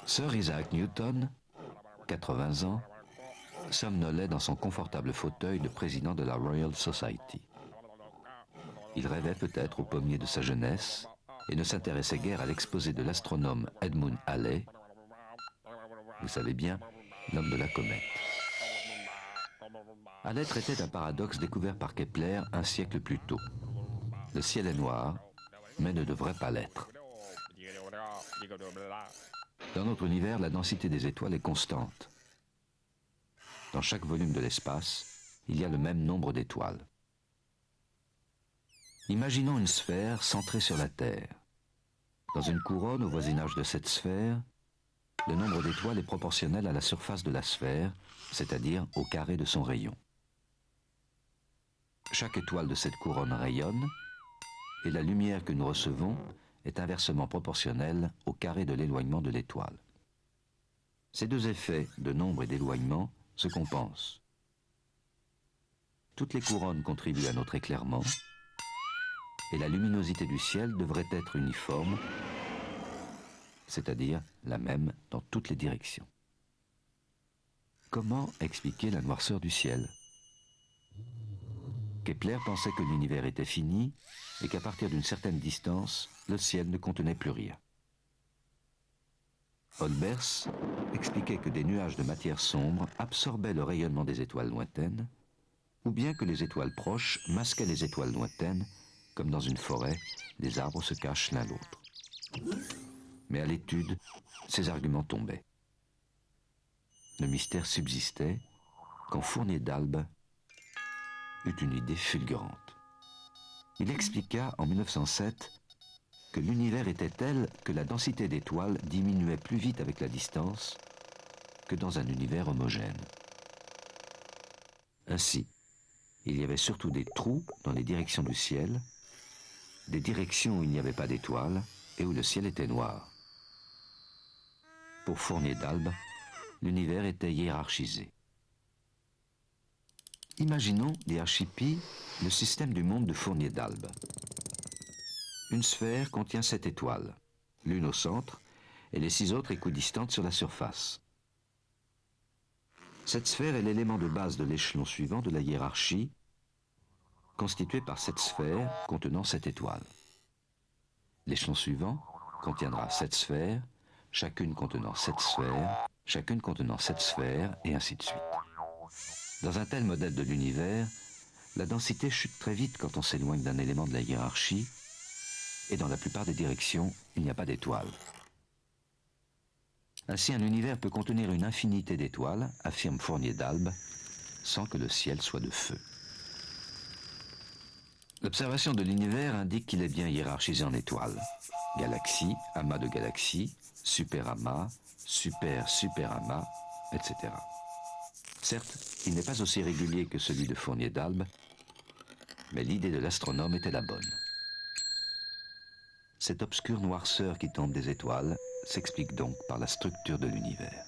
Sir Isaac Newton, 80 ans, somnolait dans son confortable fauteuil de président de la Royal Society. Il rêvait peut-être au pommier de sa jeunesse et ne s'intéressait guère à l'exposé de l'astronome Edmund Halley, vous savez bien, l'homme de la comète. Halley traitait un paradoxe découvert par Kepler un siècle plus tôt. Le ciel est noir, mais ne devrait pas l'être. Dans notre univers, la densité des étoiles est constante. Dans chaque volume de l'espace, il y a le même nombre d'étoiles. Imaginons une sphère centrée sur la Terre. Dans une couronne au voisinage de cette sphère, le nombre d'étoiles est proportionnel à la surface de la sphère, c'est-à-dire au carré de son rayon. Chaque étoile de cette couronne rayonne, et la lumière que nous recevons est inversement proportionnelle au carré de l'éloignement de l'étoile. Ces deux effets de nombre et d'éloignement se compensent. Toutes les couronnes contribuent à notre éclairement, et la luminosité du ciel devrait être uniforme, c'est-à-dire la même dans toutes les directions. Comment expliquer la noirceur du ciel ? Kepler pensait que l'univers était fini et qu'à partir d'une certaine distance, le ciel ne contenait plus rien. Olbers expliquait que des nuages de matière sombre absorbaient le rayonnement des étoiles lointaines, ou bien que les étoiles proches masquaient les étoiles lointaines, comme dans une forêt, les arbres se cachent l'un l'autre. Mais à l'étude, ces arguments tombaient. Le mystère subsistait quand Fournier d'Albe eut une idée fulgurante. Il expliqua en 1907 que l'univers était tel que la densité d'étoiles diminuait plus vite avec la distance que dans un univers homogène. Ainsi, il y avait surtout des trous dans les directions du ciel, des directions où il n'y avait pas d'étoiles et où le ciel était noir. Pour Fournier d'Albe, l'univers était hiérarchisé. Imaginons, dit Archipi, le système du monde de Fournier d'Albe. Une sphère contient 7 étoiles, l'une au centre et les 6 autres équidistantes sur la surface. Cette sphère est l'élément de base de l'échelon suivant de la hiérarchie, constitué par 7 sphères contenant 7 étoiles. L'échelon suivant contiendra 7 sphères, chacune contenant 7 sphères, chacune contenant 7 sphères, et ainsi de suite. Dans un tel modèle de l'univers, la densité chute très vite quand on s'éloigne d'un élément de la hiérarchie, et dans la plupart des directions, il n'y a pas d'étoiles. Ainsi, un univers peut contenir une infinité d'étoiles, affirme Fournier d'Albe, sans que le ciel soit de feu. L'observation de l'univers indique qu'il est bien hiérarchisé en étoiles. Galaxies, amas de galaxies, superamas, super-superamas, etc. Certes, il n'est pas aussi régulier que celui de Fournier d'Albe, mais l'idée de l'astronome était la bonne. Cette obscure noirceur qui tombe des étoiles s'explique donc par la structure de l'univers.